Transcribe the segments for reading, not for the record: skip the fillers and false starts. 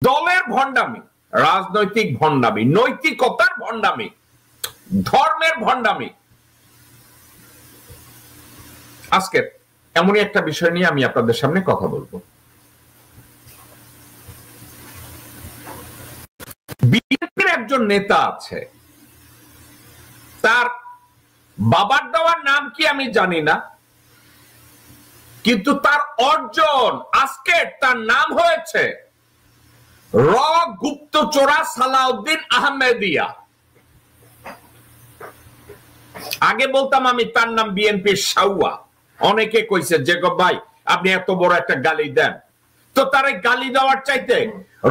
দলের ভণ্ডামি, রাজনৈতিক ভণ্ডামি, নৈতিকতার ভণ্ডামি, ধর্মের ভণ্ডামি। আজকে এমনই একটা বিষয় নিয়ে আমি আপনাদের সামনে কথা বলবো। বিএনপির একজন নেতা আছে, তার বাবার দেওয়ার নাম কি আমি জানি না, কিন্তু তার অর্জন আজকে তার নাম হয়েছে র গুপ্তচোরা সালাউদ্দিন আহমেদিয়া। আগে বলতাম আমি তার নাম বিএনপির সাউয়া। অনেকে কইছে যে গো ভাই আপনি এত বড় একটা গালি দেন, তো তার গালি দেওয়ার চাইতে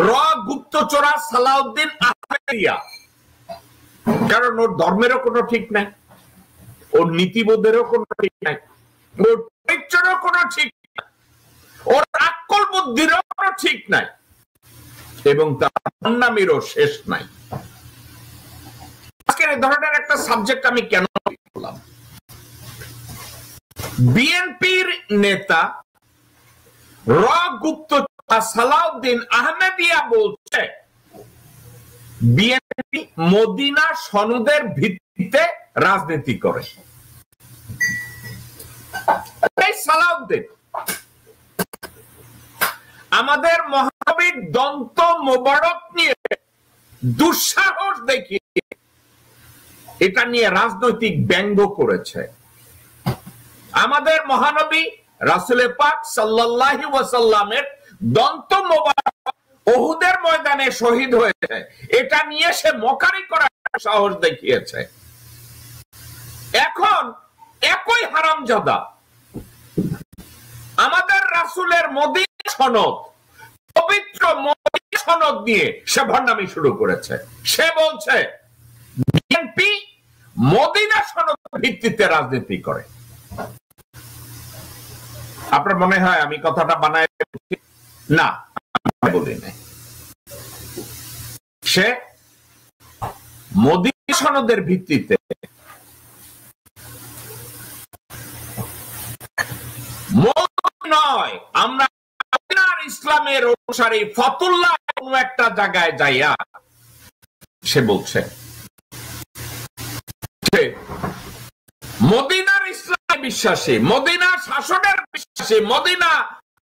র গুপ্তচোরা সালাউদ্দিন আহমেদিয়া, কারণ ওর ধর্মেরও কোনো ঠিক নাই, ওর নীতিবোধেরও কোনো ঠিক নাই, ওর চরিত্রেরও কোনো ঠিক নাই, ওর আকল বুদ্ধিরও কোনো ঠিক নাই, এবং তার নামেরও শেষ নাই। আজকের এই ধরনের একটা সাবজেক্ট আমি কেন বললাম? বিএনপির নেতা র গুপ্তচর সালাউদ্দিন আহমেদিয়া বলছে বিএনপি মদিনা সনদের ভিত্তিতে রাজনীতি করে। সালাউদ্দিন আমাদের মহানবীর দন্ত মোবারক নিয়ে দুঃসাহস দেখিয়ে এটা নিয়ে রাজনৈতিক ব্যঙ্গ করেছে। আমাদের মহানবী রাসূল পাক সাল্লাল্লাহু আলাইহি ওয়াসাল্লামের দন্ত মোবারক উহুদের ময়দানে শহীদ হয়েছে, এটা নিয়ে সে মকারি করার সাহস দেখিয়েছে। এখন একই হারামজাদা আমাদের রাসূলের মদিনা সনদ, পবিত্র মদিনা সনদ দিয়ে সে ভণ্ডামি শুরু করেছে। সে বলছে বিএনপি মদিনা সনদের ভিত্তিতে রাজনীতি করে। আপনার মনে হয় আমি কথাটা বানায় না? বলি নাই। সে মদিনা সনদের ভিত্তিতে নয়, আমরা ইসলামের অনুসারী ফতুল্লাহ কোন একটা জায়গায় যাইয়া সে বলছে মদিনার ইসলামে বিশ্বাসী, মদিনা শাসনের বিশ্বাসী, মদিনা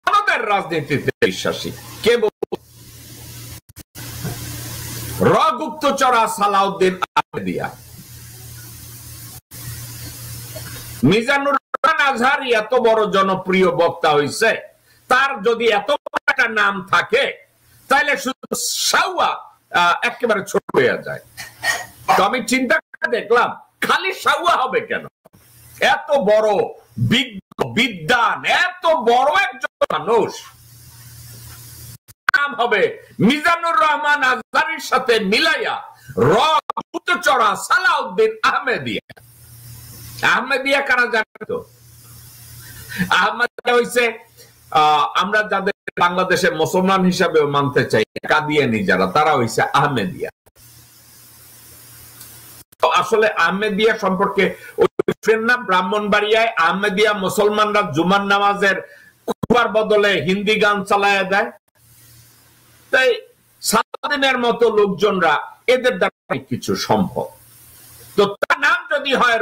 আমাদের রাজনীতিতে বিশ্বাসী। কে বলছে? র গুপ্তচরা সালাউদ্দিন আহমেদিয়া। মিজানুর রহমান আজহারি এত বড় জনপ্রিয় বক্তা হইছে, তার যদি এত একটা নাম থাকে তাহলে শুধু সাউয়া একেবারে ছোট হয়ে যায়। তো আমি চিন্তা করে দেখলাম খালি সাউয়া হবে কেন? এত বড় বিদ্বান, এত বড় একজন মানুষ, নাম হবে মিজানুর রহমান আজহারির সাথে মিলাইয়া র গুপ্তচরা সালাউদ্দিন আহমেদিয়া। আহমেদিয়া কারা জানেন তো? আহমেদিয়া হইছে আমরা যাদের বাংলাদেশে মুসলমান হিসাবে মানতে চাই, কাদিয়ানি যারা, তারা হইছে আহমেদিয়া। আসলে আহমেদিয়া সম্পর্কে না, ব্রাহ্মণবাড়িয়ায় আহমেদিয়া মুসলমানরা জুমার নামাজের খুবার বদলে হিন্দি গান চালায় দেয়। তাই সালাউদ্দিনের মতো লোকজনরা এদের দ্বারা কিছু সম্ভব। তো তার নাম যদি হয়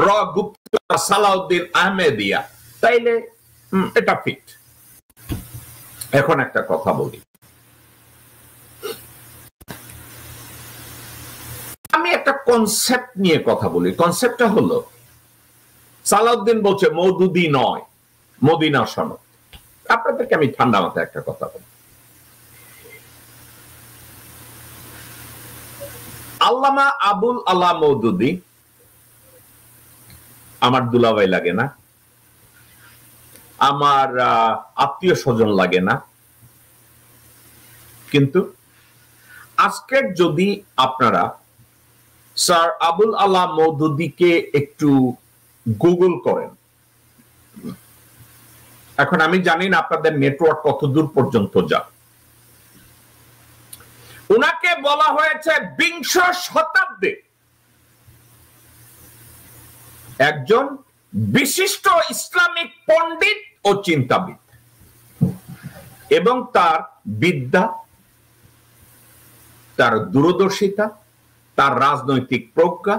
র গুপ্তচর সালাউদ্দিন আহমেদিয়া, তাইলে এটা ফিট। এখন একটা কথা বলি, আমি একটা কনসেপ্ট নিয়ে কথা বলি। কনসেপ্টটা হলো সালাউদ্দিন বলছে মওদুদি নয়, মদিনা সনদ। আপনাদেরকে আমি ঠান্ডা মাথায় একটা কথা বলি। আল্লামা আবুল আলা মওদুদি আমার দুলাভাই লাগে না, আমার আত্মীয় স্বজন লাগে না, কিন্তু আজকের যদি আপনারা স্যার আবুল আলা মওদুদিকে একটু গুগল করেন, এখন আমি জানি না আপনাদের নেটওয়ার্ক কত দূর পর্যন্ত যায়, উনাকে বলা হয়েছে বিংশ শতাব্দী একজন বিশিষ্ট ইসলামিক পণ্ডিত ও চিন্তাবিদ, এবং তার বিদ্যা তার দূরদর্শিতা, তার রাজনৈতিক প্রজ্ঞা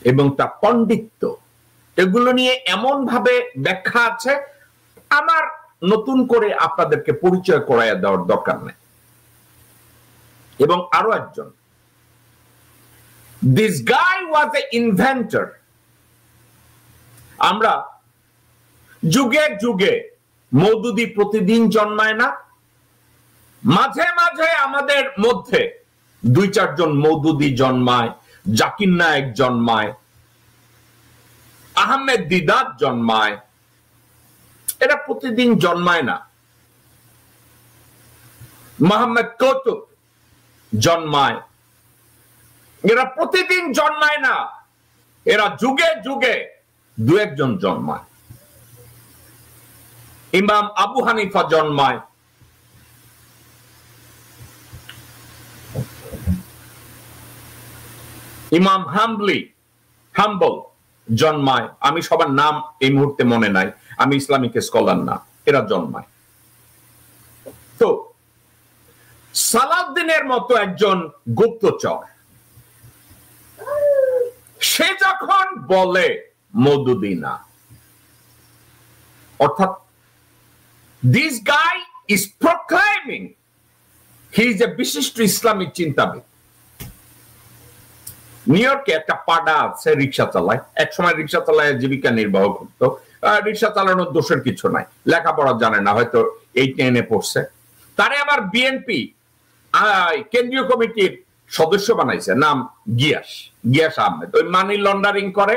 এবং তার পণ্ডিত্য, এগুলো নিয়ে এমন ভাবে ব্যাখ্যা আছে, আমার নতুন করে আপনাদেরকে পরিচয় করাইয়া দেওয়ার দরকার নেই। এবং আরো একজন, this guy was A inventor. আমরা যুগে যুগে, মওদুদি প্রতিদিন জন্মায় না, মাঝে মাঝে আমাদের মধ্যে 2-4 জন মওদুদি জন্মায়, জাকির নায়েক জন্মায়, আহমেদ দিদাত জন্মায়। এরা প্রতিদিন জন্মায় না। মোহাম্মদ কৌতুব জন্মায়, এরা প্রতিদিন জন্মায় না, এরা যুগে যুগে 2-1 জন জন্মায়। ইমাম আবু হানিফা জন্মায়, ইমাম হাম্বল জন্মায়, আমি সবার নাম এই মুহূর্তে মনে নাই, আমি ইসলামিক স্কলার না, এরা জন্মায়। তো সালাউদ্দিনের মতো একজন গুপ্তচর, সে যখন বলে মওদুদি না, অর্থাৎ this guy is proclaiming he is a বিশিষ্ট ইসলামিক চিন্তাবিদ। নিউ ইয়র্কে একটা পাডা আছে, রিক্সা চালায়, একসময় রিক্সা চালায় জীবিকা নির্বাহ করতো। রিক্সা চালানোর দোষের কিছু নাই, লেখাপড়া জানে না, হয়তো 8-9 পড়ছে। তারে আবার বিএনপি কেন্দ্রীয় কমিটির সদস্য বানাইছে, নাম গিয়াস আহমেদ। ওই মানি লন্ডারিং করে।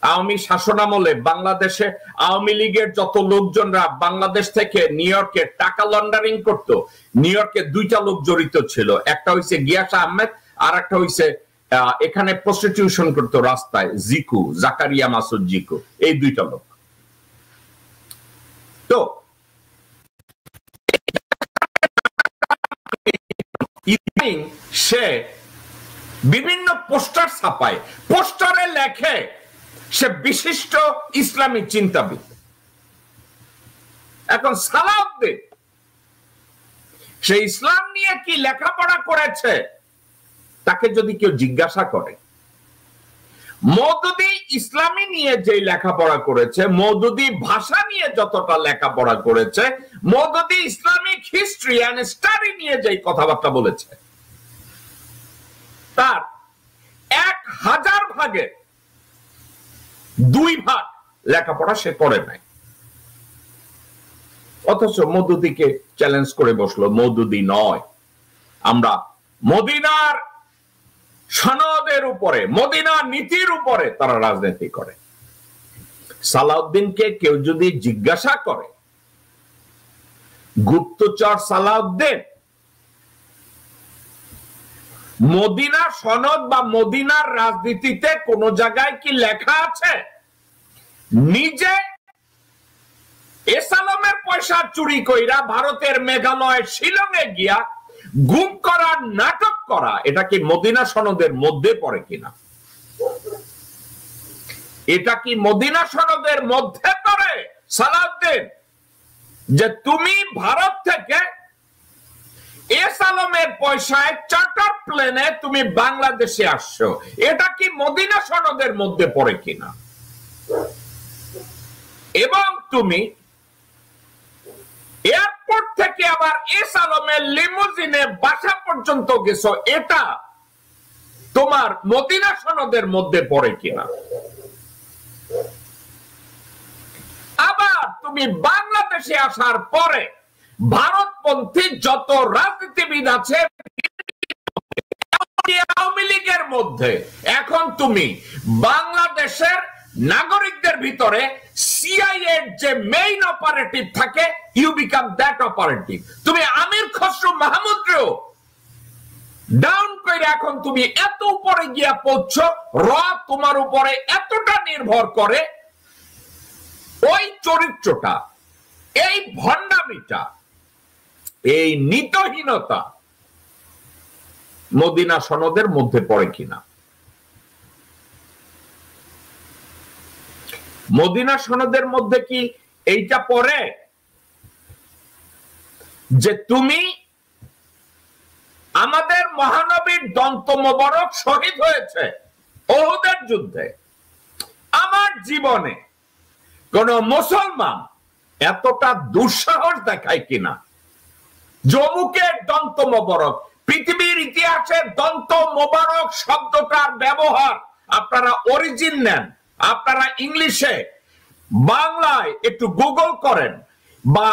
আওয়ামী শাসনামলে বাংলাদেশে আওয়ামী লীগের যত লোকজনরা বাংলাদেশ থেকে নিউ ইয়র্কে টাকা লন্ডারিং করত, নিউ ইয়র্কে 2টা লোক জড়িত ছিল। একটা হইছে গিয়াস আহমেদ, আর একটা হইছে এখানে প্রস্টিটিউশন করতো রাস্তায়, জাকারিয়া মাসুদ জিকু, এই 2টা লোক। তো সে বিভিন্ন পোস্টার ছাপায়, পোস্টারে লেখে সে বিশিষ্ট ইসলামী চিন্তাবিদ। এখন সালাউদ্দিন সে ইসলাম নিয়ে কি লেখাপড়া করেছে, তাকে যদি কেউ জিজ্ঞাসা করে, মওদুদি ইসলামী নিয়ে যে লেখাপড়া করেছে, মওদুদি ভাষা নিয়ে যতটা লেখাপড়া করেছে, মওদুদি ইসলামিক হিস্ট্রি এন্ড স্টাডি নিয়ে যে কথাবার্তা বলেছে, তার 1000 ভাগে 2 ভাগ লেখাপড়া সে করে নাই। অথচ মওদুদিকে চ্যালেঞ্জ করে বসলো, মওদুদি নয়, আমরা মদিনার সনদের উপরে, মদিনার নীতির উপরে তারা রাজনীতি করে। সালাউদ্দিনকে কেউ যদি জিজ্ঞাসা করে, গুপ্তচর সালাউদ্দিন মদিনা সনদ বা মদিনার রাজনীতিতে কোন জায়গায় কি লেখা আছে নিজে এসালামের পয়সা চুরি কইরা ভারতের মেঘালয় শিলংয়ে গিয়া গুম করার নাটক করা, এটা কি মদিনা সনদের মধ্যে পড়ে কিনা? এটা কি মদিনা সনদের মধ্যে পড়ে সালাউদ্দিন, যে তুমি ভারত থেকে এসালামের পয়সায় চার্টার প্লেনে তুমি বাংলাদেশে আসছো? এটা কি মদিনা সনদের মধ্যে পড়ে কিনা? এবং তুমি এয়ারপোর্ট থেকে আবার এসালামের লিমুজিনে বাসা পর্যন্ত গেছো, এটা তোমার মদিনা সনদের মধ্যে পড়ে কিনা? আবার তুমি বাংলাদেশে আসার পরে ভারতপন্থী যত রাজনীতিবিদ আছে আওয়ামী লীগের মধ্যে, এখন তুমি বাংলাদেশের নাগরিকদের ভিতরে সিআইএ যে মেইন অপারেটিভ থাকে, ইউ বিকাম দ্যাট অপারেটিভ। তুমি আমির খসরু মাহমুদকেও ডাউন করে এখন তুমি এত উপরে গিয়া পৌঁছো, তোমার উপরে এতটা নির্ভর করে, ওই চরিত্রটা, এই ভণ্ডামিটা, এই নীতিহীনতা মদিনা সনদের মধ্যে পড়ে কিনা? মদিনা সনদের মধ্যে কি এইটা পড়ে যে তুমি আমাদের মহানবীর দন্ত মোবারক শহীদ হয়েছে ওহুদের যুদ্ধে। আমার জীবনে কোন মুসলমান এতটা দুঃসাহস দেখায় কিনা, যমুকের দন্ত মোবারক, পৃথিবীর ইতিহাসে দন্ত মোবারক শব্দটার ব্যবহার আপনারা অরিজিন নেন, আপনারা ইংলিশে বাংলায় একটু গুগল করেন বা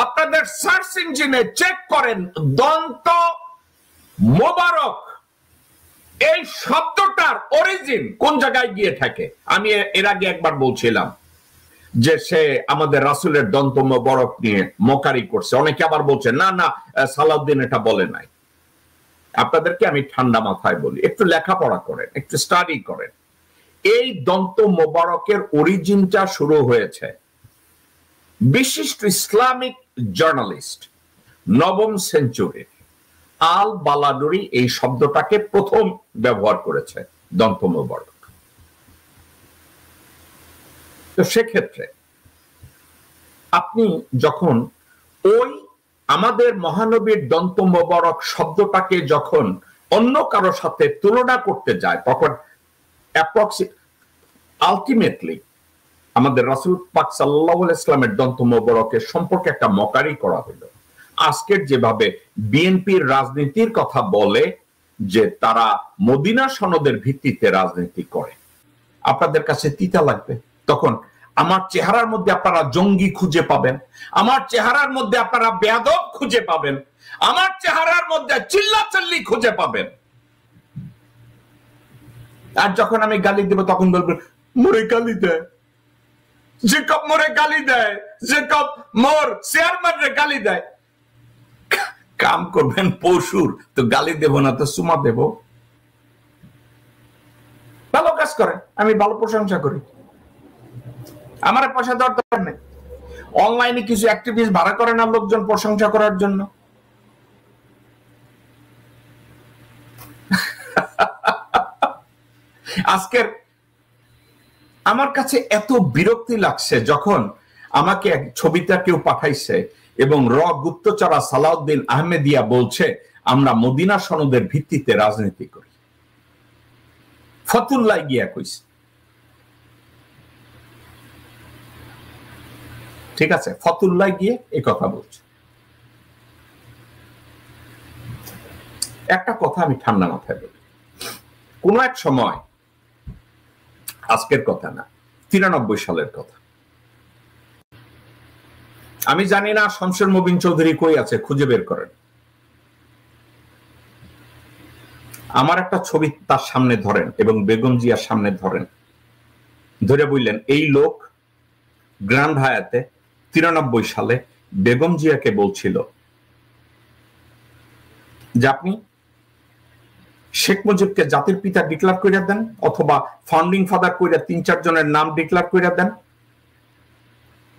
আপনাদের সার্চ ইঞ্জিনে চেক করেন দন্ত মোবারক এই শব্দটার অরিজিন কোন জায়গায় গিয়ে থাকে। আমি এর আগে একবার বলছিলাম যে সে আমাদের রাসূলের দন্ত মোবারক নিয়ে মকারি করছে, অনেকে আবার বলছে না না সালাউদ্দিন এটা বলে নাই। আপনাদেরকে আমি ঠান্ডা মাথায় বলি, একটু লেখাপড়া করেন, একটু স্টাডি করেন। এই দন্ত মোবারকের অরিজিনটা শুরু হয়েছে বিশিষ্ট ইসলামিক জার্নালিস্ট নবম সেঞ্চুরির আল বালাদুরি এই শব্দটাকে প্রথম ব্যবহার করেছে, দন্ত মোবারক। তো সেক্ষেত্রে আপনি যখন ওই আমাদের মহানবীর দন্ত মোবারক শব্দটাকে যখন অন্য কারোর সাথে তুলনা করতে যায়, তখন আলটিমেটলি আমাদের রাসূল পাক সাল্লাল্লাহু আলাইহি ওয়াসাল্লামের দন্ত মোবারকের সম্পর্কে একটা মকারি করা হলো। আজকের যেভাবে বিএনপির রাজনীতির কথা বলে যে তারা মদিনা সনদের ভিত্তিতে রাজনীতি করে, আপনাদের কাছে তিতা লাগবে। তখন আমার চেহারার মধ্যে আপনারা জঙ্গি খুঁজে পাবেন, আমার চেহারার মধ্যে আপনারা বেয়াদব খুঁজে পাবেন, আমার চেহারার মধ্যে চিল্লাচিল্লি খুঁজে পাবেন। আর যখন আমি গালি দেব তখন বলবেন মোরে গালি দেয়, জেকব মোরে গালি দেয়, জেকব মোর চেয়ারম্যানরে গালি দেয়। কাম করবেন পশুর, তো গালি দেব না তো সুমা দেব? ভালো কাজ করেন, আমি ভালো প্রশংসা করি, আমার পয়সা দেওয়ার দরকার নেই। অনলাইনে কিছু অ্যাক্টিভিস্ট ভাড়া করে না লোকজন প্রশংসা করার জন্য। আজকের আমার কাছে এত বিরক্তি লাগছে যখন আমাকে এক ছবিটা কেউ পাঠাইছে এবং গুপ্তচরা সালাউদ্দিন আহমেদিয়া বলছে আমরা মদিনা সনদের ভিত্তিতে রাজনীতি করি। ফতুল্লাহ গিয়া কইছে, ঠিক আছে, ফতুল্লাহ গিয়ে এই কথা বলছে। একটা কথা আমি ঠান্ডা মাথায় বলি, কোন এক সময়, আজকের কথা না, 93 সালের কথা, আমি জানি না শমশের মুবিন চৌধুরী কই আছে, খুঁজে বের করেন। আমার একটা ছবি তার সামনে ধরেন এবং বেগম জিয়ার সামনে ধরেন, ধরে বললেন এই লোক গ্র্যান্ড হায়াতে 93 সালে বেগম জিয়াকে বলছিল যে আপনি শেখ মুজিবকে জাতির পিতা ডিক্লেয়ার করে দেন অথবা ফাউন্ডিং ফাদার করে 3-4 জনের নাম ডিক্লেয়ার করে দেন,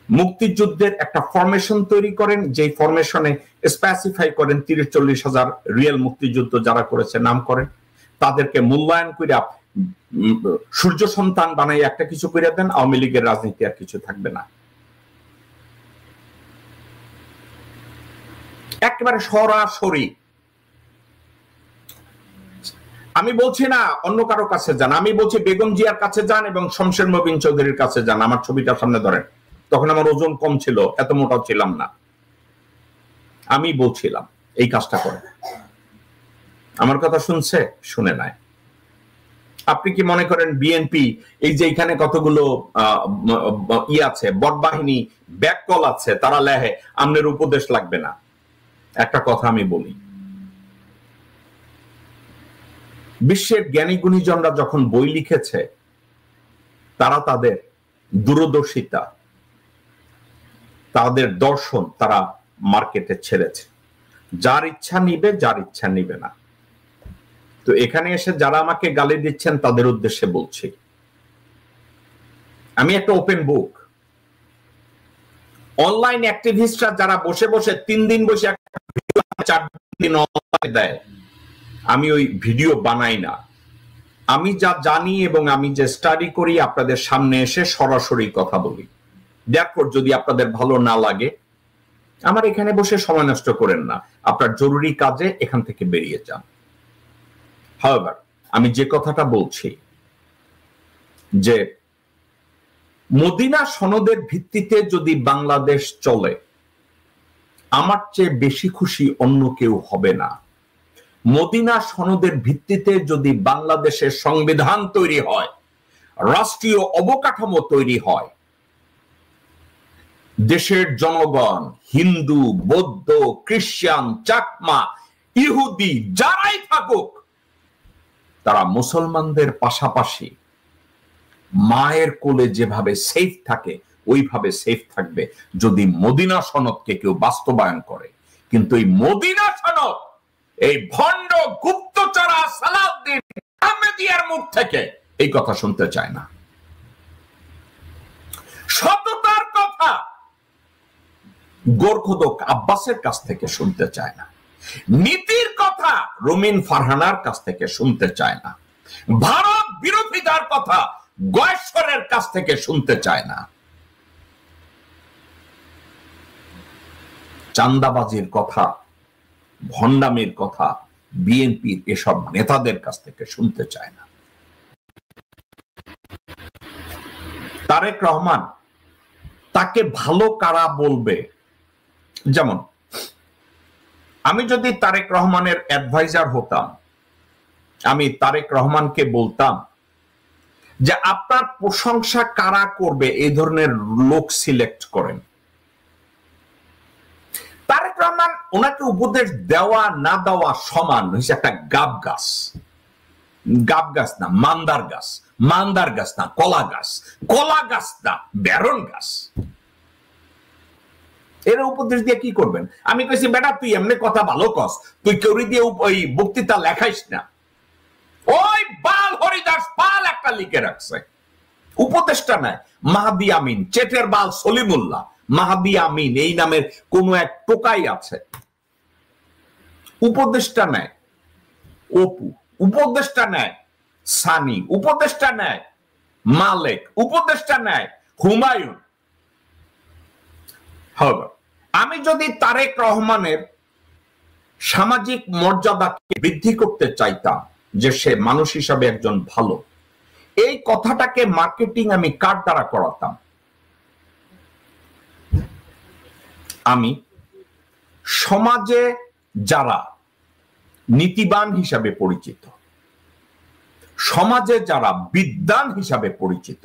মুক্তিযুদ্ধের একটা ফরমেশন তৈরি করেন, যে ফরমেশনে স্পেসিফাই করেন 30-40 হাজার রিয়েল মুক্তিযুদ্ধ যারা করেছে নাম করেন, তাদেরকে মূল্যায়ন করে সূর্য সন্তান বানাই একটা কিছু করে দেন, আওয়ামী লীগের রাজনীতি আর কিছু থাকবে না। একেবারে সরাসরি। আমি বলছি না অন্য কারো কাছে যান, আমি বলছি বেগম জিয়ার কাছে যান এবং শমশের মুবিন চৌধুরীর কাছে যান। আমার ছবিটা সামনে ধরেন, তখন আমার ওজন কম ছিল, এত মোটাও ছিলাম না, আমি বলছিলাম এই কাজটা করে। আমার কথা শুনছে, শুনে নাই। আপনি কি মনে করেন বিএনপি এই যে এখানে কতগুলো ই আছে, বটবাহিনী ব্যাককল আছে, তারা লেহে আমনের উপদেশ লাগবে না? একটা কথা আমি বলি, বিশ্বের জ্ঞানী গুণীজনরা যখন বই লিখেছে তারা তাদের দূরদর্শিতা, তাদের দর্শন তারা মার্কেটে ছেড়েছে। যার ইচ্ছা নিবে, যার ইচ্ছা নিবে না। তো এখানে এসে যারা আমাকে গালি দিচ্ছেন তাদের উদ্দেশ্যে বলছি, আমি একটা ওপেন বুক। অনলাইন অ্যাক্টিভিস্টরা যারা বসে বসে 3 দিন বসে 4 দিন অনলাইন দেয়, আমি ওই ভিডিও বানাই না। আমি যা জানি এবং আমি যে স্টাডি করি আপনাদের সামনে এসে সরাসরি কথা বলি। দেখো যদি আপনাদের ভালো না লাগে আমার এখানে বসে সময় নষ্ট করেন না, আপনার জরুরি কাজে এখান থেকে বেরিয়ে যান। হাওয়েভার, আমি যে কথাটা বলছি যে মদিনা সনদের ভিত্তিতে যদি বাংলাদেশ চলে, আমার চেয়ে বেশি খুশি অন্য কেউ হবে না। মদিনা সনদের ভিত্তিতে যদি বাংলাদেশের সংবিধান তৈরি হয়, রাষ্ট্রীয় অবকাঠামো তৈরি হয়, দেশের জনগণ হিন্দু, বৌদ্ধ, খ্রিস্টান, চাকমা, ইহুদি যারাই থাকুক, তারা মুসলমানদের পাশাপাশি মায়ের কোলে যেভাবে সেফ থাকে ওইভাবে সেফ থাকবে যদি মদিনা সনদকে কেউ বাস্তবায়ন করে। কিন্তু এই মদিনা সনদ এই ভণ্ড গুপ্তচরা সালাউদ্দিন আহমেদিয়ার মুখ থেকে এই কথা শুনতে চায় না। সততার কথা গোরখোদক আব্বাসের কাছ থেকে শুনতে চায় না। নীতির কথা রুমিন ফারহানার কাছ থেকে শুনতে চায় না। ভারত বিরোধিতার কথা গয়েশ্বরের কাছ থেকে শুনতে চায় না। চান্দাবাজির কথা, ভণ্ডামির কথা বিএনপির এসব নেতাদের কাছ থেকে শুনতে চায় না। তারেক রহমান তাকে ভালো কারা বলবে? যেমন আমি যদি তারেক রহমানের অ্যাডভাইজার হতাম, আমি তারেক রহমানকে বলতাম যে আপনার প্রশংসা কারা করবে এই ধরনের লোক সিলেক্ট করেন। তারেক রহমান ওনাকে উপদেশ দেওয়া না দেওয়া সমান হচ্ছে একটা গাব গাছ। গাব গাছ না মান্দার গাছ, মান্দার গাছ না কলা গাছ, কলা গাছ না বেরন গাছ। এর উপদেশ দিয়ে কি করবেন? আমি কইছি বেটা তুই এমনি কথা ভালো কস, তুই কেউরি দিয়ে ওই বক্তৃতা লেখাইস না। ওই বাল হরিদাস পাল একটা লিখে রাখছে, উপদেশটা নেয় মাহাদি আমিন, চেটের বাল সলিমুল্লাহ। মাহাদি আমিন এই নামের কোন এক টোকাই আছে, উপদেশটা নেয় অপু, উপদেশটা নেয় সানি, উপদেশটা নেয় মালেক, উপদেশটা নেয় হুমায়ুন। হবে আমি যদি তারেক রহমানের সামাজিক মর্যাদাকে বৃদ্ধি করতে চাইতাম, যে সে মানুষ হিসাবে একজন ভালো, এই কথাটাকে মার্কেটিং আমি কার দ্বারা করাতাম? আমি সমাজে যারা নীতিবান হিসাবে পরিচিত, সমাজে যারা বিদ্বান হিসাবে পরিচিত,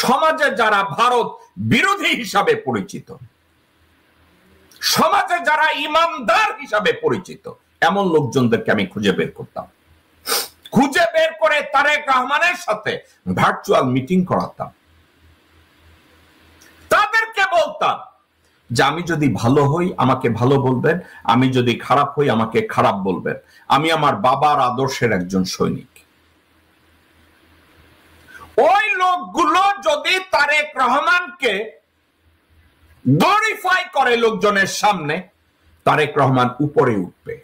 সমাজে যারা ভারত বিরোধী হিসাবে পরিচিত, সমাজে যারা ইমানদার হিসাবে পরিচিত, এমন লোকজনদেরকে আমি খুঁজে বের করতাম। খুঁজে বের করে তারেক রহমানের সাথে ভার্চুয়াল মিটিং করাতাম। তাদেরকে বলতাম যে আমি যদি ভালো হই আমাকে ভালো বলবেন, আমি যদি খারাপ হই আমাকে খারাপ বলবেন। আমি আমার বাবার আদর্শের একজন সৈনিক। ওই লোকগুলো যদি তারেক রহমানকে গ্লোরিফাই করে লোকজনের সামনে, তারেক রহমান উপরে উঠবে।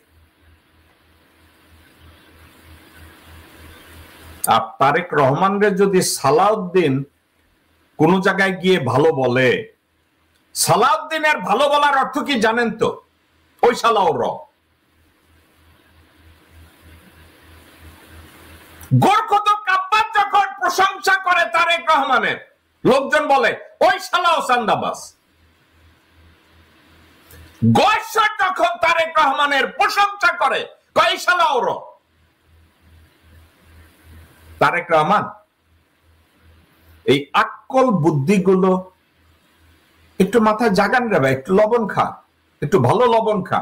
আর তারেক রহমানরে যদি সালাউদ্দিন কোন জায়গায় গিয়ে ভালো বলে, সালাউদ্দিনের ভালো বলার অর্থ কি জানেন তো? ওই সালাউর গোরখোদক আব্বাস যখন প্রশংসা করে তারেক রহমানের, লোকজন বলে ওই শালাও চান্দাবাজ। গয়েশ্বর যখন তারেক রহমানের প্রশংসা করে কয় শালাও র। তারেক রহমান এই আক্কল বুদ্ধিগুলো একটু মাথায় জাগান রে ভাই, একটু লবণ খা, একটু ভালো লবণ খা।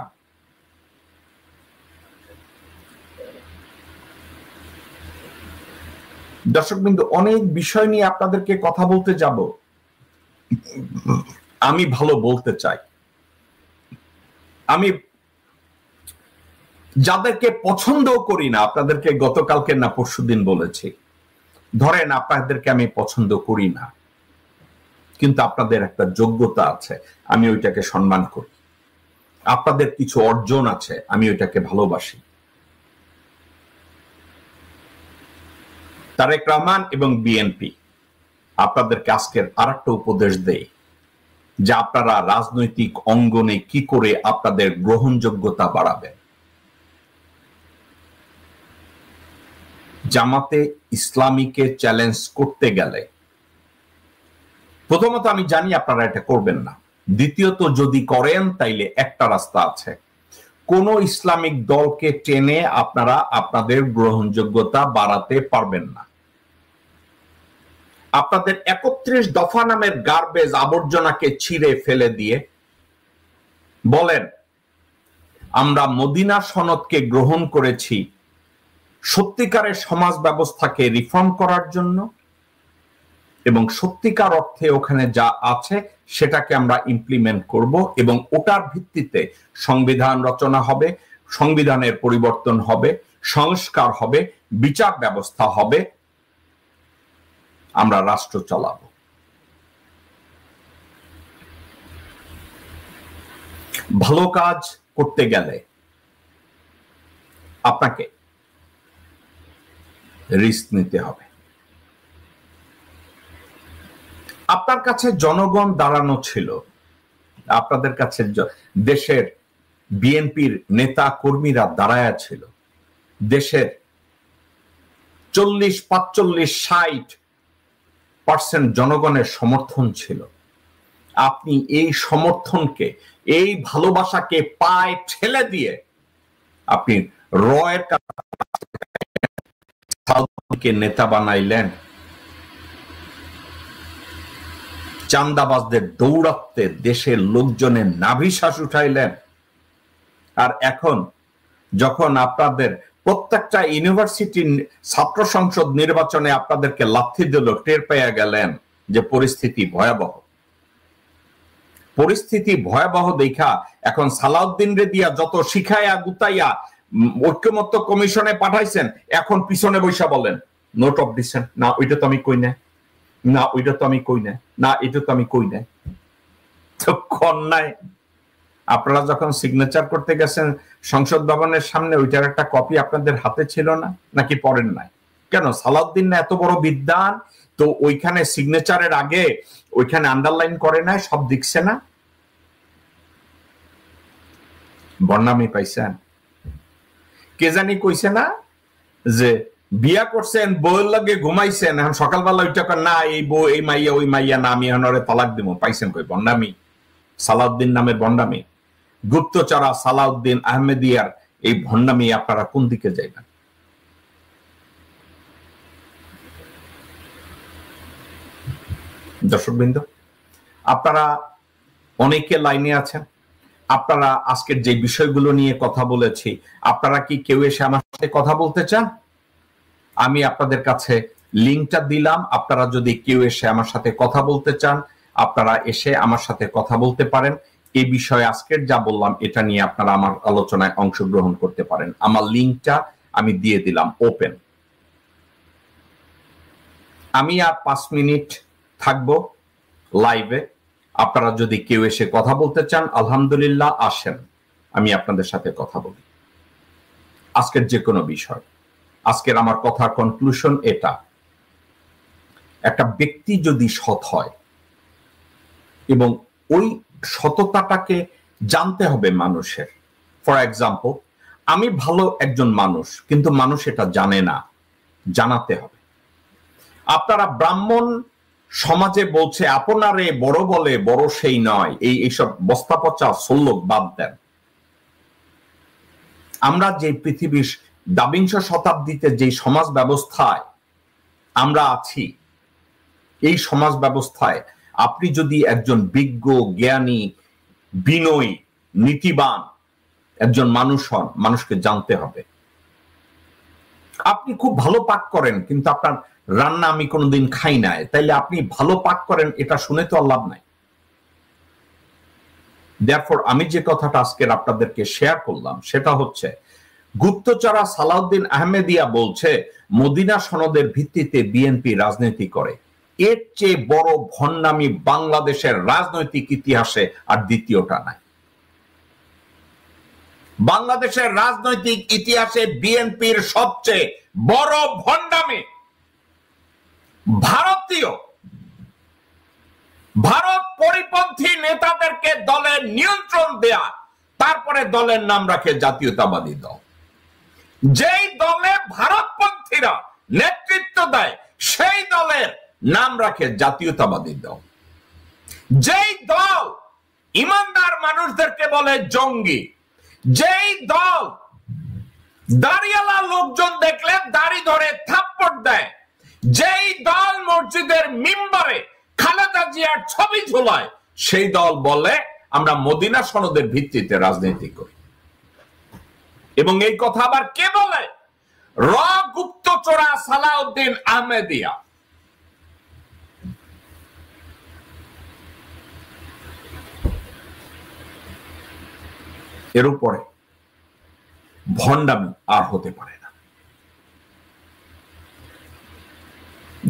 দর্শকবৃন্দ, অনেক বিষয় নিয়ে আপনাদেরকে কথা বলতে যাব। আমি ভালো বলতে চাই। আমি যাদেরকে পছন্দ করি না, আপনাদেরকে গতকালকে না পরশুদিন বলেছি, ধরেন আপনাদেরকে আমি পছন্দ করি না, কিন্তু আপনাদের একটা যোগ্যতা আছে, আমি ওইটাকে সম্মান করি। আপনাদের কিছু অর্জন আছে, আমি ওইটাকে ভালোবাসি। তারেক রহমান এবং বিএনপি, আপনাদেরকে আজকের আরেকটা উপদেশ দেই, যে আপনারা রাজনৈতিক অঙ্গনে কি করে আপনাদের গ্রহণযোগ্যতা বাড়াবেন। জামাতে ইসলামীকে চ্যালেঞ্জ করতে গেলে প্রথমত আমি জানি আপনারা এটা করবেন না, দ্বিতীয়ত যদি করেন তাইলে একটা রাস্তা আছে, কোন ইসলামিক দলকে টেনে আপনারা আপনাদের গ্রহণযোগ্যতা বাড়াতে পারবেন না। আপনাদের 31 দফা নামের গার্বেজ আবর্জনাকে ছিঁড়ে ফেলে দিয়ে বলেন আমরা মদিনা সনদকে গ্রহণ করেছি সত্যিকারের সমাজ ব্যবস্থাকে রিফর্ম করার জন্য এবং সত্যিকার অর্থে ওখানে যা আছে সেটাকে আমরা ইমপ্লিমেন্ট করব এবং ওটার ভিত্তিতে সংবিধান রচনা হবে, সংবিধানের পরিবর্তন হবে, সংস্কার হবে, বিচার ব্যবস্থা হবে, আমরা রাষ্ট্র চালাবো। ভালো কাজ করতে গেলে আপনাকে রিস্ক নিতে হবে। আপনার কাছে জনগণ দাঁড়ানো ছিল, আপনাদের কাছে দেশের বিএনপির নেতা কর্মীরা দাঁড়ায়া ছিল, দেশের 40-45-60% জনগণের সমর্থন ছিল। আপনি এই সমর্থনকে, এই ভালোবাসাকে পায়ে ঠেলে দিয়ে আপনি রয়ের কাছে নেতা বানাইলেন, চান্দাবাজদের দৌড়াতে দেশের লোকজনের নাভিশ্বাস উঠাইলেন। আর এখন যখন আপনাদের প্রত্যেকটা ইউনিভার্সিটি ছাত্র সংসদ নির্বাচনে আপনাদেরকে লাথি দিল, টের পেয়ে গেলেন যে পরিস্থিতি ভয়াবহ। পরিস্থিতি ভয়াবহ দেখা এখন সালাউদ্দিন রে দিয়া যত শিখাইয়া গুতাইয়া ঐক্যমত্য কমিশনে পাঠাইছেন, এখন পিছনে বৈশা বলেন নোট অফ ডিসেন্ট, না ওইটা তো আমি কই না, না ওইটা তো আমি কই না, না এটা তো আমি কই না। তো কন্যায় আপনারা যখন সিগনেচার করতে গেছেন সংসদ ভবনের সামনে, ওইটার একটা কপি আপনাদের হাতে ছিল না নাকি পড়েন নাই? কেন? সালাউদ্দিন না এত বড় বিদ্বান, তো ওইখানে সিগনেচারের আগে ওইখানে আন্ডারলাইন করে নাই, সব দেখছে না? বর্ণামি পাইছেন? কে জানি কইছে না যে বিয়া করছেন, বউয়ের লগে ঘুমাইছেন, এখন সকালবেলা ওইটা না এই বউ এই মাইয়া ওই মাইয়া না, আমি এখন ওরে তালাক দিব। পাইছেন কই? বন্ডামি, সালাউদ্দিন নামের বন্ডামি, গুপ্তচরা সালাউদ্দিন আহমেদিয়ার এই ভন্ডামি। আপনারা কোন দিকে যাইবেন? দর্শকবৃন্দ, আপনারা অনেকে লাইনে আছেন, আপনারা আজকের যে বিষয়গুলো নিয়ে কথা বলেছি, আপনারা কি কেউ এসে আমার সাথে কথা বলতে চান? আমি আপনাদের কাছে লিঙ্কটা দিলাম, আপনারা যদি কেউ এসে আমার সাথে কথা বলতে চান, আপনারা এসে আমার সাথে কথা বলতে পারেন। এই বিষয়ে আজকের যা বললাম এটা নিয়ে আপনারা আমার আলোচনায় অংশগ্রহণ করতে পারেন। আমার লিঙ্কটা আমি দিয়ে দিলাম ওপেন। আমি আর 5 মিনিট থাকবো লাইভে, আপনারা যদি কেউ এসে কথা বলতে চান আলহামদুলিল্লাহ আসেন, আমি আপনাদের সাথে কথা বলি আজকের যে কোনো বিষয়। আজকের আমার কথা কনক্লুশন এটা, একটা ব্যক্তি যদি সৎ হয় এবং ওই সততাটাকে জানতে হবে মানুষের। ফর এক্সাম্পল, আমি ভালো একজন মানুষ, কিন্তু মানুষ এটা জানে না, জানাতে হবে। আপনারা ব্রাহ্মণ সমাজে বলছে আপনারে বড় বলে বড় সেই নয়, এইসব বস্তা পচা সল্লোক বাদ দেন। আমরা যে পৃথিবীর 22 শতাব্দীতে যে সমাজ ব্যবস্থায় আমরা আছি, এই সমাজ ব্যবস্থায় আপনি যদি একজন বিজ্ঞ, জ্ঞানী, বিনয়ী, নীতিবান একজন মানুষ হন, মানুষকে জানতে হবে। আপনি খুব ভালো পাক করেন কিন্তু আপনার রান্না আমি কোনোদিন খাই নাই, তাইলে আপনি ভালো পাক করেন এটা শুনে তো লাভ নাই। Therefore আমি যে কথাটা আজকের আপনাদেরকে শেয়ার করলাম সেটা হচ্ছে, গুপ্তচরা সালাউদ্দিন আহমেদিয়া বলছে মদিনা সনদের ভিত্তিতে বিএনপি রাজনীতি করে। এর চেয়ে বড় ভণ্ডামি বাংলাদেশের রাজনৈতিক ইতিহাসে আর দ্বিতীয়টা নাই। বাংলাদেশের রাজনৈতিক ইতিহাসে বিএনপির সবচেয়ে বড় ভণ্ডামি ভারতীয় ভারত পরিপন্থী নেতাদেরকে দলের নিয়ন্ত্রণ দেয়া, তারপরে দলের নাম রাখে জাতীয়তাবাদী দল। যেই দলে ভারতপন্থীরা নেতৃত্ব দেয় সেই দলের নাম রাখে জাতীয়তাবাদী দল। যেই দল ইমানদার মানুষদেরকে বলে জঙ্গি, যেই দল দাড়িওয়ালা লোকজন দেখলে দাড়ি ধরে থাপ্পড় দেয়, যেই দল মসজিদের মিম্বরে খালেদা জিয়ার ছবি ঝোলায়, সেই দল বলে আমরা মদিনা সনদের ভিত্তিতে রাজনীতি করি। এবং এই কথা আবার কে বলে? র গুপ্তচোরা সালাউদ্দিন আহমেদিয়া। এর উপরে ভণ্ডামি আর হতে পারে না।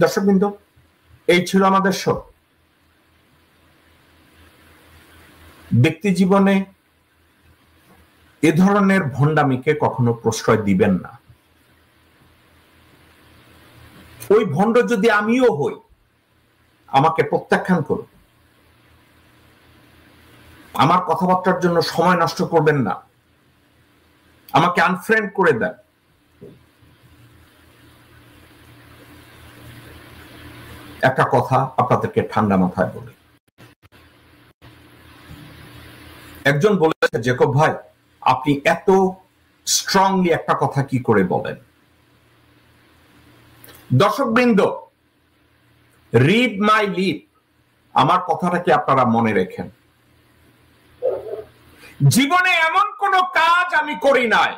দর্শকবৃন্দ, এই ছিল আমাদের শো। ব্যক্তি জীবনে এ ধরনের ভণ্ডামিকে কখনো প্রশ্রয় দিবেন না। ওই ভণ্ড যদি আমিও হই, আমাকে প্রত্যাখ্যান করুন। আমার কথাবার্তার জন্য সময় নষ্ট করবেন না, আমাকে আনফ্রেন্ড করে দেন। একটা কথা আপনাদেরকে ঠান্ডা মাথায় বলি। একজন বলেছে, জেকব ভাই আপনি এত স্ট্রংলি একটা কথা কি করে বলেন? দর্শকবৃন্দ, রিড মাই লিপ, আমার কথাটাকে আপনারা মনে রেখেন। জীবনে এমন কোন কাজ আমি করি নাই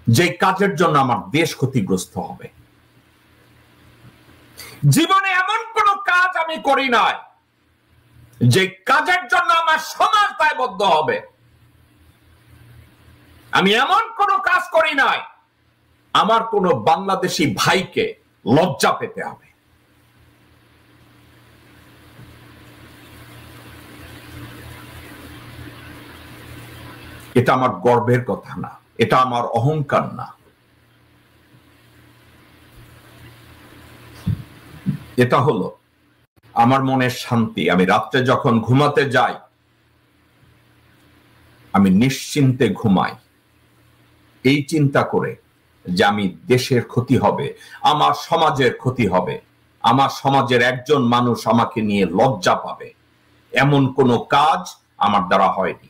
যে কাজের জন্য আমার দেশ ক্ষতিগ্রস্ত হবে। জীবনে এমন কোন কাজ আমি করি নাই যে কাজের জন্য আমার সমাজ দায়বদ্ধ হবে। আমি এমন কোন কাজ করি নাই আমার কোন বাংলাদেশি ভাইকে লজ্জা পেতে হবে। এটা আমার গর্বের কথা না, এটা আমার অহংকার না, এটা হলো আমার মনের শান্তি। আমি রাত্রে যখন ঘুমাতে যাই আমি নিশ্চিন্তে ঘুমাই, এই চিন্তা করে যে আমি দেশের ক্ষতি হবে, আমার সমাজের ক্ষতি হবে, আমার সমাজের একজন মানুষ আমাকে নিয়ে লজ্জা পাবে, এমন কোনো কাজ আমার দ্বারা হয়নি।